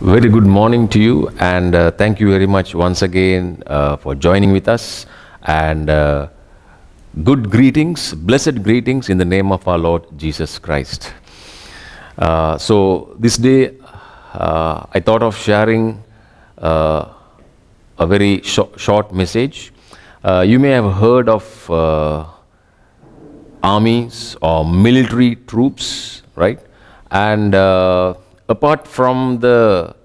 Very good morning to you, and thank you very much once again for joining with us. And good greetings, blessed greetings in the name of our Lord Jesus Christ. So this day, I thought of sharing a very short message. You may have heard of armies or military troops, right? And apart from the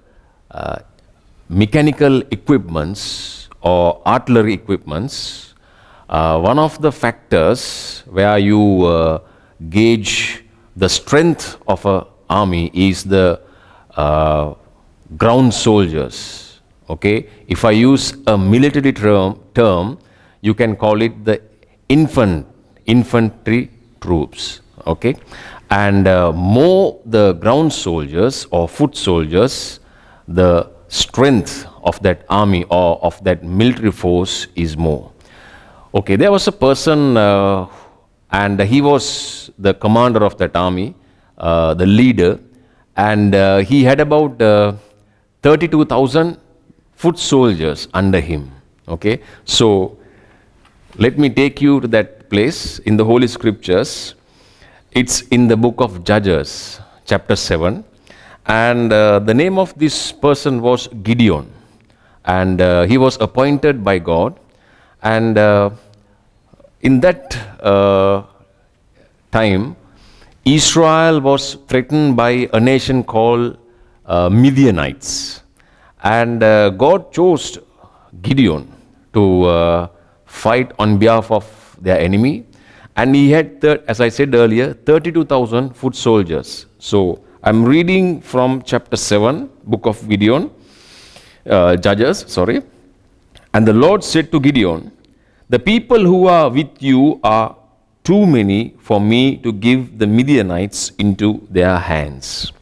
mechanical equipments or artillery equipments, one of the factors where you gauge the strength of an army is the ground soldiers. Okay, if I use a military term, you can call it the infantry troops. Okay, and more the ground soldiers or foot soldiers, the strength of that army or of that military force is more. Okay, there was a person and he was the commander of that army, the leader, and he had about 32,000 foot soldiers under him. Okay, so let me take you to that place in the Holy Scriptures. It's in the book of Judges, chapter 7. And the name of this person was Gideon. And he was appointed by God. And in that time, Israel was threatened by a nation called Midianites. And God chose Gideon to fight on behalf of their enemy. And he had, as I said earlier, 32,000 foot soldiers. So I'm reading from chapter 7, book of Gideon, Judges, sorry. And the Lord said to Gideon, "The people who are with you are too many for me to give the Midianites into their hands.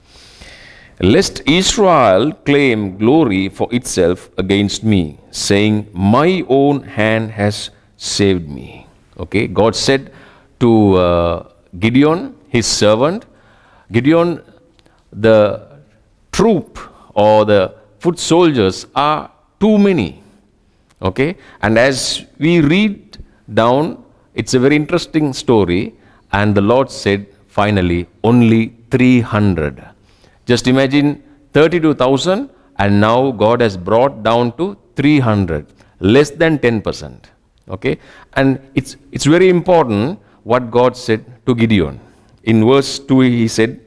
Lest Israel claim glory for itself against me, saying, my own hand has saved me." Okay, God said to Gideon, his servant, Gideon, the troop or the foot soldiers are too many. Okay, and as we read down, it's a very interesting story, and the Lord said finally only 300. Just imagine 32,000 and now God has brought down to 300, less than 10%. Okay, and it's very important what God said to Gideon. In verse 2 he said,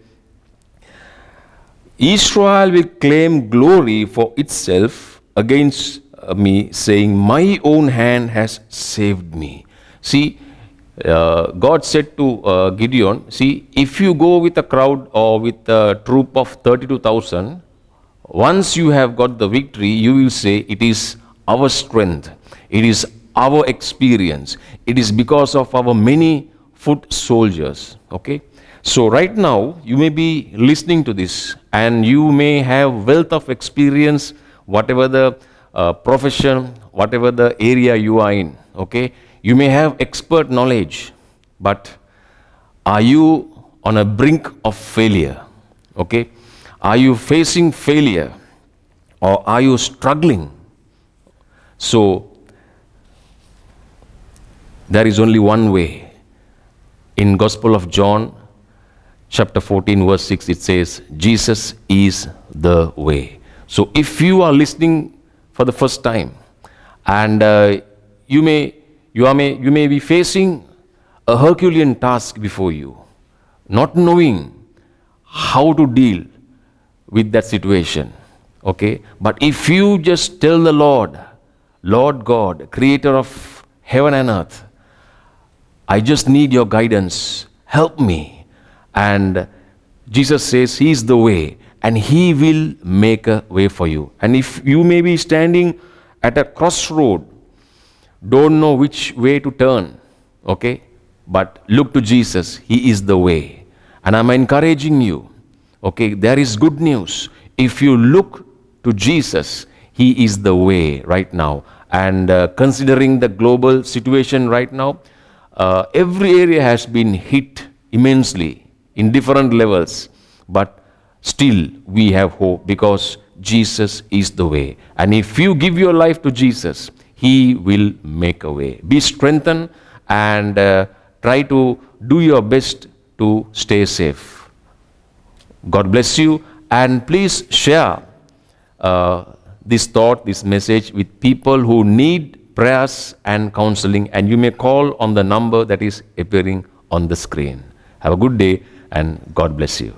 "Israel will claim glory for itself against me, saying, my own hand has saved me." See, God said to Gideon, see, if you go with a crowd or with a troop of 32,000, once you have got the victory, you will say, it is our strength, it is our experience, it is because of our many foot soldiers. Okay, so right now you may be listening to this and you may have wealth of experience, whatever the profession, whatever the area you are in. Okay, you may have expert knowledge, but are you on a brink of failure? Okay, are you facing failure or are you struggling? So there is only one way. In Gospel of John, chapter 14, verse 6, it says, Jesus is the way. So if you are listening for the first time, and you may be facing a Herculean task before you, not knowing how to deal with that situation. Okay, but if you just tell the Lord, Lord God, creator of heaven and earth, I just need your guidance, help me. And Jesus says he is the way, and he will make a way for you. And if you may be standing at a crossroad, don't know which way to turn, okay, but look to Jesus, he is the way. And I'm encouraging you, okay, there is good news. If you look to Jesus, he is the way right now. And considering the global situation right now, every area has been hit immensely in different levels, but still we have hope because Jesus is the way. And if you give your life to Jesus, He will make a way. Be strengthened and try to do your best to stay safe. God bless you, and please share this thought, this message with people who need prayers and counseling, and you may call on the number that is appearing on the screen. Have a good day, and God bless you.